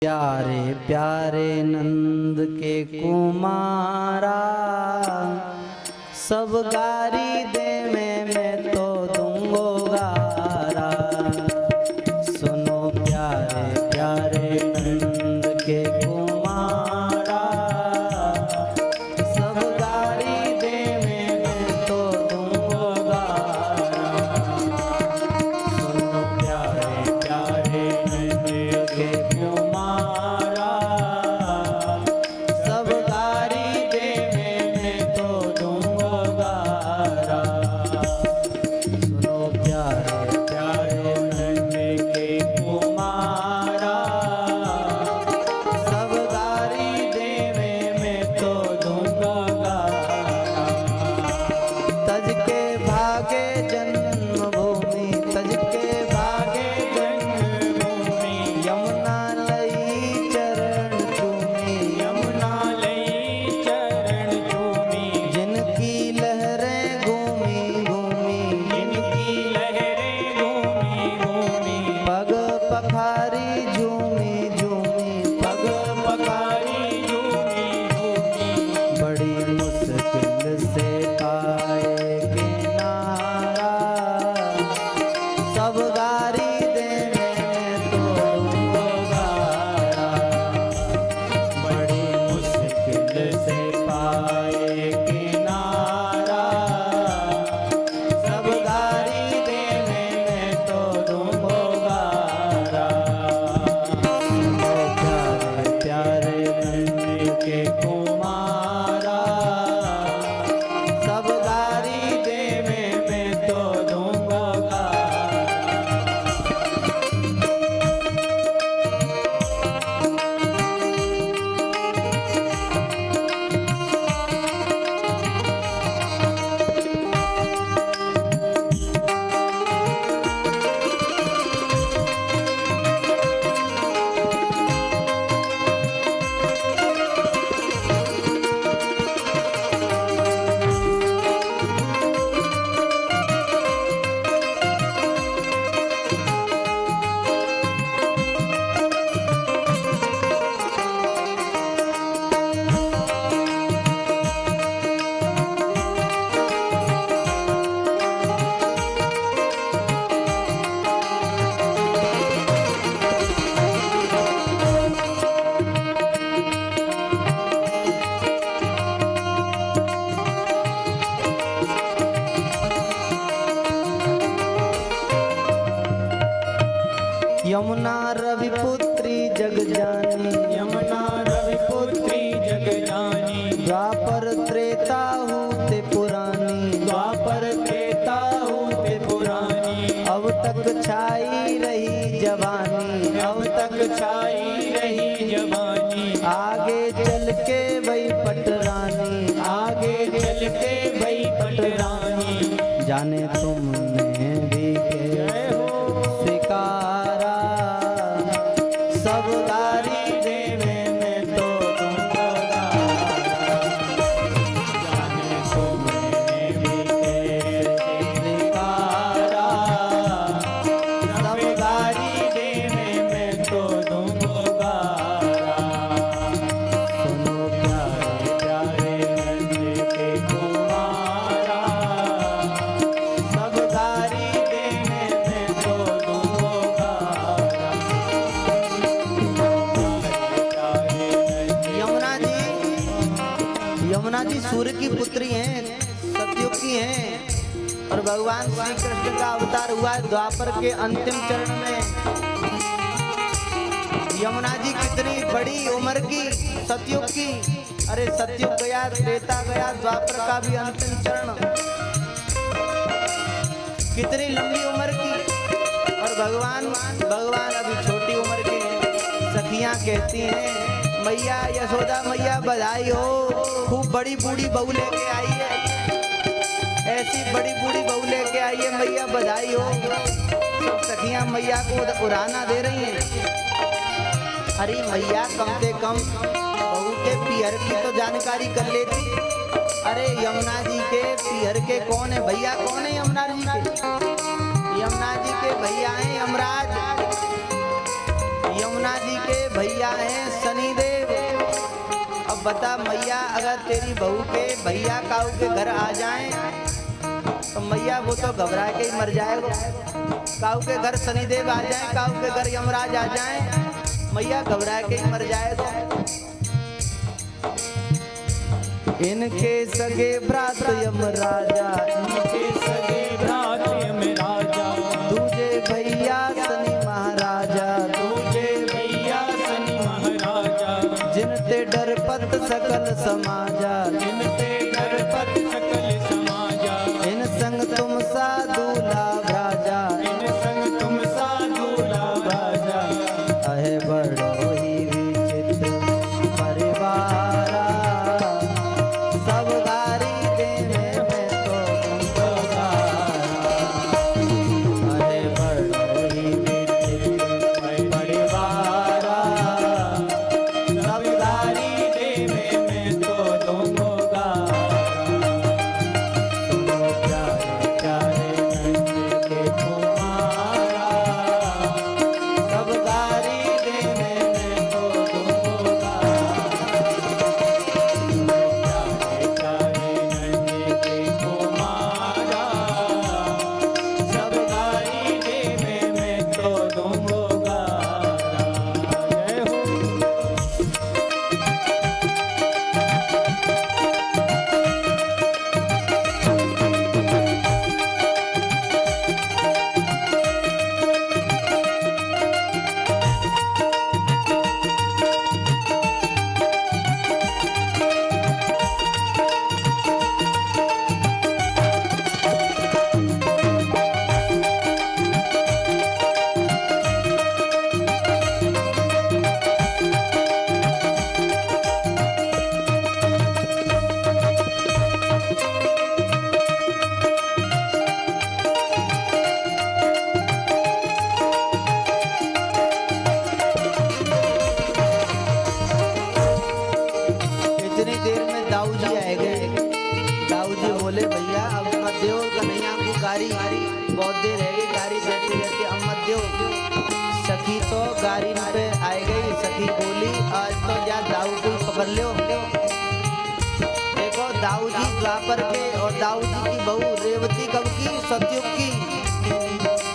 प्यारे प्यारे नंद के कुमारा, सब गारी दे मैं तो दूंगो गारा। सुनो प्यारे प्यारे नंद के कुमारा, सब गारी दे मैं तो दूंगो गारा। सुनो प्यारे प्यारे नंद के कुमारा, सब गारी दे मैं तो दूंगो गारा। सुनो प्यारे प्यारे नंद के कुमारा, सब गारी दे मैं तो दूंगो गारा। तज के भागे जन्मभूमि, तज के भागे जन्मभूमि, यमुना लई चरण चूमी, यमुना लई चरण चूमी। जिनकी लहरें घूमी घूमी, जिनकी लहरें घूमी घूमी, पग पखारी झूमी झूमी, पग पखारी झूमी झूमी। बड़ी मुश्किल से पाए किनारा, सब गारी दे मैं तो दूंगो गारा। बड़ी मुश्किल से पाए किनारा, सब गारी दे मैं तो दूंगो गारा। सुनो प्यारे प्यारे नंद के कुमारा, सब गारी दे मैं तो दूंगो गारा। यमुना रवि पुत्री जग जानी, यमुना रवि पुत्री जग जानी। द्वापर त्रेता होते पुरानी, द्वापर त्रेता होते पुरानी। अब तक छाई रही जवानी, अब तक छाई रही जवानी। आगे चल के वही पटरानी, आगे चल के वही पटरानी। जाने तुमने भी के स्वीकारा, सब गारी दे मैं तो दूंगो गारा। जाने तुमने भी के स्वीकारा, सब गारी दे मैं तो दूंगो गारा। सुनो प्यारे प्यारे नंद के कुमारा, सब गारी दे मैं तो दूंगो गारा। यमुना जी सूर्य की पुत्री हैं, सतयुग की हैं, और भगवान श्री कृष्ण का अवतार हुआ है द्वापर के अंतिम चरण में। यमुना जी कितनी बड़ी उम्र की, सतयुग की। अरे सतयुग गया, त्रेता गया, द्वापर का भी अंतिम चरण, कितनी लंबी उम्र की। और भगवान अभी छोटी उम्र के हैं। सखियां कहती हैं, मैया यशोदा मैया बधाई हो, खूब बड़ी बूढ़ी बहू लेके आई है, ऐसी बड़ी बूढ़ी बहू लेके आई है, मैया बधाई हो। सब सखियां मैया को उड़ाना दे रही हैं। अरे मैया कम से कम बहू के पियर की तो जानकारी कर लेती। अरे यमुना जी के पियर के कौन है, भैया कौन है यमुना जी के? यमुना जी के भैया हैं यमराज। यमुना जी के भैया हैं शनिदेव। अब बता मैया, अगर तेरी बहू के भैया काऊ के घर आ जाएं तो मैया वो तो घबरा के ही मर जाएगा। काऊ के घर शनिदेव आ जाए, काऊ के घर यमराज आ जाए, मैया घबरा के ही मर जाएगा। इनके सगे भ्रात यमराजा, इनके सगे भ्रात यमराजा, तुझे भैया शनि महाराजा, तुझे भैया शनि महाराजा, जिनते डरपत सकल समाजा, जिनते डरपत सकल समाजा, इन संग तुम साधु लाभ राजा, इन संग तुम साधु लाभ राजा, अहे बड़ो ही विचित्र परिवारा, सब गारी देने में तो तुमको गारा। अहे बड़ो ही विचित्र परिवारा, सब गारी देवे में तो तुमको गारा। सुनो प्यारे प्यारे नंद के कुमारा, सब गारी देने में तो तुमको गारा। प्यारे प्यारे नन्हे के कुमारा, सब गारी देवे में तो तुमको गारा। जय हो। इतनी देर में दाऊ जी आए गए। दाऊ जी बोले भैया अब मत दो कन्हैया को गारी, बहुत देर रह गई गारी देते देते, अब मत दो। सखी तो गारी पे आए गई। सखी बोली आज तो जा दाऊ को पकड़ लो। देखो दाऊ जी द्वापर के और दाऊ जी की बहू रेवती कब की? सतयुग की।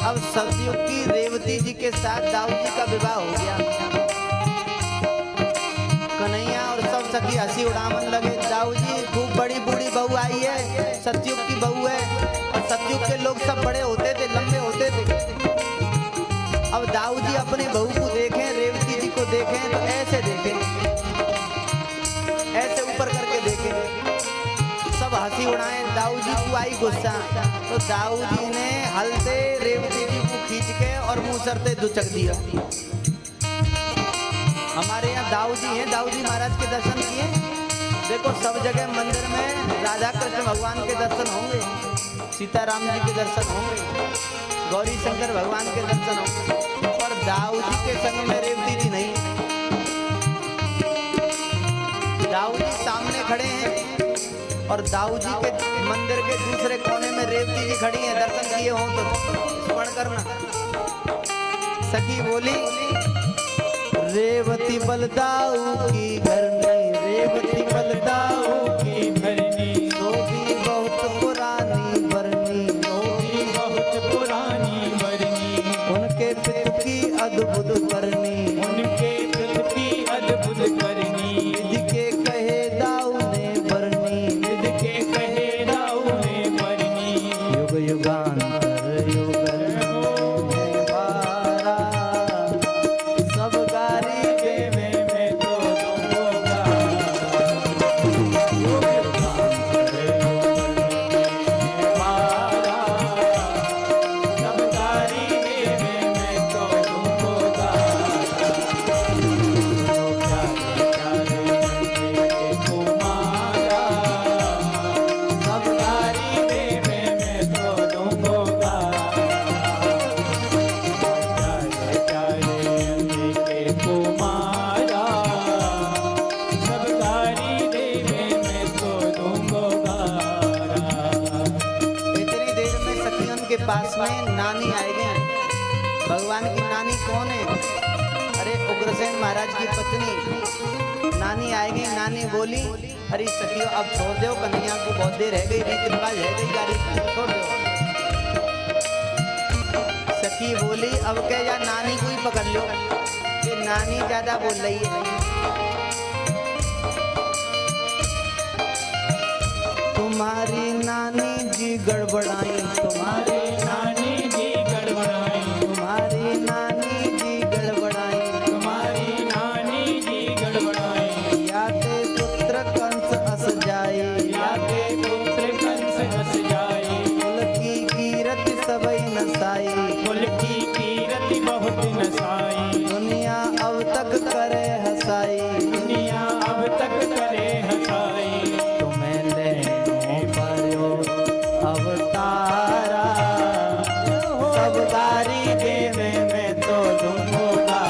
अब सतयुग की रेवती जी के साथ दाऊ जी का विवाह हो गया। कन्हैया और सब सखी हंसी उड़ावन लगे। दाऊ जी खूब बड़ी बूढ़ी बहू आई है, सतयुग की बहू है। और सतयुग के लोग सब बड़े होते थे, लंबे होते थे। अब दाऊ जी अपने बहू को देखें, रेवती जी को देखें तो ऐसे देखें, ऐसे ऊपर करके देखें, सब हंसी उड़ाएं। दाऊ जी को आई गुस्सा, तो दाऊ जी ने हल से रेवती जी को खींच के और मुंह सर से दुचक दिया। हमारे यहाँ दाऊ जी हैं, दाऊ जी महाराज के दर्शन किए। देखो सब जगह मंदिर में राधा कृष्ण भगवान के दर्शन होंगे, सीताराम जी के दर्शन होंगे, गौरी शंकर भगवान के दर्शन होंगे, पर दाऊ जी के संग में रेवती जी नहीं। दाऊ जी सामने खड़े हैं और दाऊ जी के मंदिर के दूसरे कोने में रेवती जी खड़ी हैं। दर्शन किए हों तो स्मरण करना। सखी बोली रेवती बलदाऊ की घरनी, रेवती बलदाऊ की भरनी, तो भी बहुत पुरानी बरनी, तो भी बहुत पुरानी बरनी, उनके पितु की अद्भुत करनी, उनके पितु की अद्भुत करनी, विधि के कहे दाऊ ने बरनी, विधि के कहे दाऊ ने बरनी, युग युगांतर युगल है बारा, सब गारी देवे में तो तुमको गारा। युग युगांतर युगल मारा, सब गारी देवे में तो तुमको गारा। प्यारे प्यारे नंहे के कुमारा, सब गारी देवे में तो तुमको गारा। प्यारे प्यारे नंहे के कुमारा, सब गारी देवे में तो तुमको गारा। इतनी देर में सखियन के पास में नानी आए गए। भगवान की नानी कौन है? अरे वो महाराज की पत्नी नानी आएगी। नानी बोली अरे सखियो अब छोड़ दो कन्हैया को, बहुत देर रह गई, रीति रिवाज रह गई, गाड़ी छोड़ दो। सखी बोली अब क्या या नानी को ही पकड़ लो, ये नानी ज्यादा बोल रही है। तुम्हारी नानी जी गड़बड़ाई, तुम्हारी नानी जी गड़बड़ाई, तुम्हारी नानी जी गड़बड़ाई, तुम्हारी नानी जी गड़बड़ाई। या ते पुत्र कंस अस जाए, या ते पुत्र कंस हंस जाए। कुल की कीरत सबई नसाई, कुल की कीरति बहुत नसाई। दुनिया अब तक करे हसाई, दुनिया अब तक करे हसाई। तुम्हें लेनो पर्यो अवतारा, सब गारी देवे में तो दूंगा।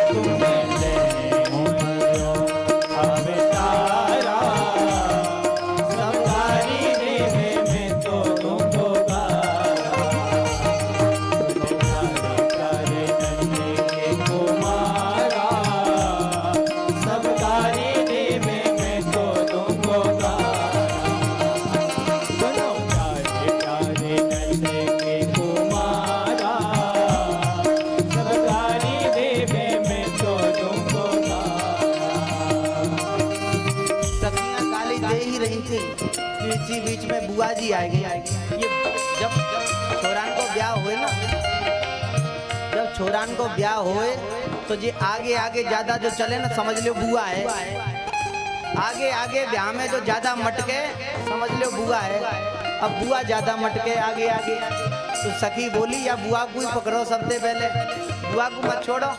तुम्हें लेनो पर्यो अवतारा, सब गारी देवे में तो दूंगा। प्यारे नन्हे के कुमारा, सब गारी देवे में तो दूंगा। सुनो प्यारे प्यारे नन्हे के कुमारा, सब गारी देवे में तो दूंगा। सखियां गाली दे ही रही थी, इसी बीच में बुआ जी आ गई। ये जब छोरान को ब्याह हुए ना, जब छोरान को ब्याह हुए तो जी आगे आगे ज्यादा जो चले ना समझ लो बुआ है। आगे आगे ब्याह में जो ज्यादा मटके समझ लो बुआ है। अब बुआ ज्यादा मटके आगे आगे, तो सखी बोली या बुआ को ही पकड़ो सबसे पहले, बुआ को मत छोड़ो।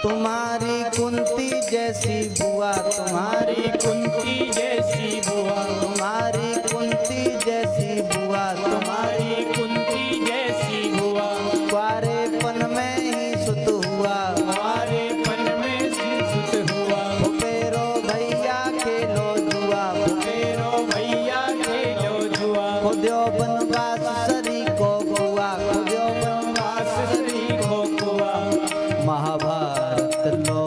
तुम्हारी कुंती जैसी बुआ, तुम्हारी कुंती जैसी बुआ, तुम्हारी कुंती जैसी बुआ, तुम्हारी कुंती जैसी बुआ। कुआरेपन में ही सुत हुआ, हमारे पन में सुत हुआ। फेरो भैया खेलो जुआ, फेरो भैया खेलो जुआ। खुद्यो बनवास सरी को बुआ, खुद्यो बनवास श्री को कुआ। महाभारत लो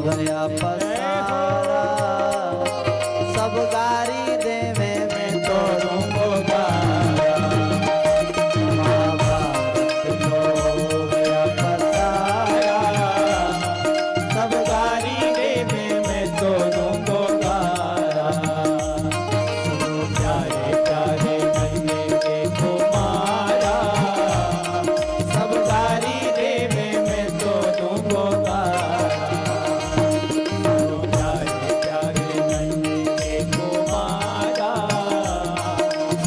गया पसारा, सब गारी देवे में तो दूंगा। महाभारत लो गया पसारा, सब गारी देवे में तो दूंगा। प्यारे प्यारे नन्हे के कुमारा, सब गारी देवे में तो दूंगा। प्यारे प्यारे नन्हे के कुमारा,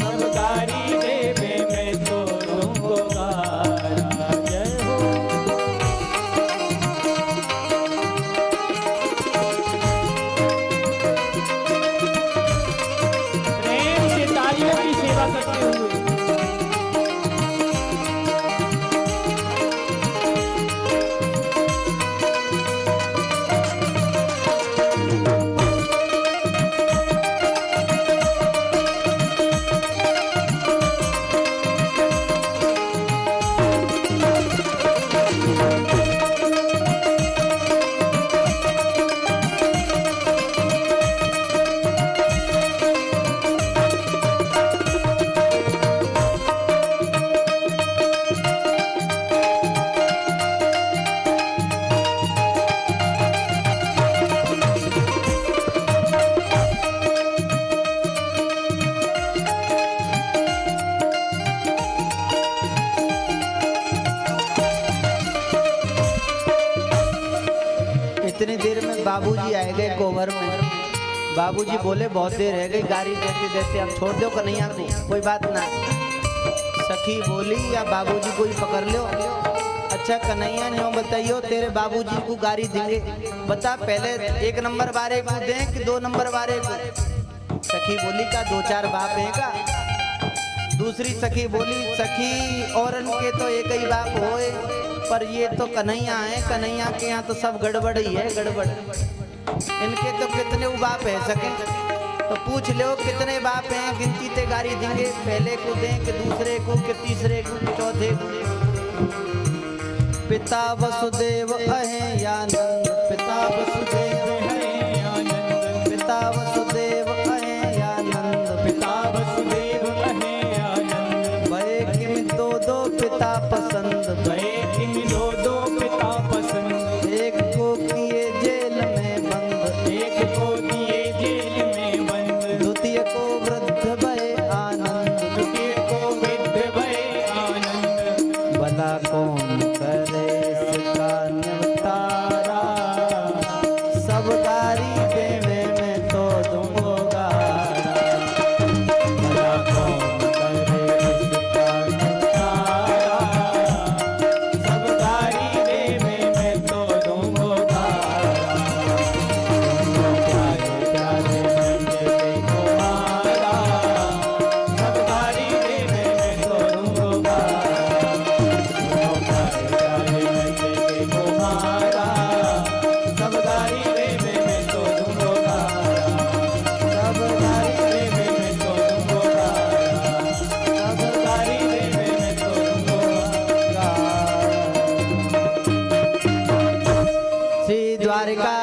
सब गारी देवे में तो दूंगा। जय हो। प्रेम से तालियों की सेवा करते हुए इतनी देर में बाबूजी आए गए कोवर में। बाबूजी बोले बहुत देर रह गई, गाड़ी देते देते अब छोड़ दो कन्हैया को, कोई बात ना। सखी बोली या बाबूजी को ही पकड़ लो। अच्छा कन्हैया ने बताइयो तेरे बाबूजी को गाड़ी देंगे, बता पहले 1 नंबर वाले को दें कि 2 नंबर वाले को। सखी बोली का 2-4 बाप है का। दूसरी सखी बोली सखी और के तो एक ही बाप होए, पर ये तो कन्हैया है, कन्हैया के यहाँ तो सब गड़बड़ ही है, गड़बड़। इनके तो कितने बाप है सके, तो पूछ लो कितने बाप हैं, गिनती ते गाड़ी देंगे, पहले को दें कि दूसरे को कि तीसरे को कि चौथे को। पिता वसुदेव अहे आनंद, पिता वसुदेव है आनंद, पिता वसुदेव अहे आनंद, पिता वसुदेव है आनंद, भय किम दो दो पिता पसंद, भय किम दो दो पिता पसंद, एक को किए जेल में बंद, एक को दिए जेल में बंद, द्वितीय को वृद्ध भय आनंद, द्वितीय को वृद्ध भय आनंद, भला कौन करे इसका निपटारा, सब गारी देवे में तो दूंगो गारा, भला कौन करे इसका निपटारा, सब गारी देवे मैं तो दूंगो गारा, दोनों प्यारे प्यारे मंजे को मारा, सब गारी देवे मैं तो दूंगो गारा, दोनों प्यारे प्यारे मंजे को मारा, सब गारी देवे मैं तो दूंगो गारा, सब गारी देवे मैं तो दूंगो गारा, सब गारी देवे मैं तो दूंगो गारा। श्री द्वारिका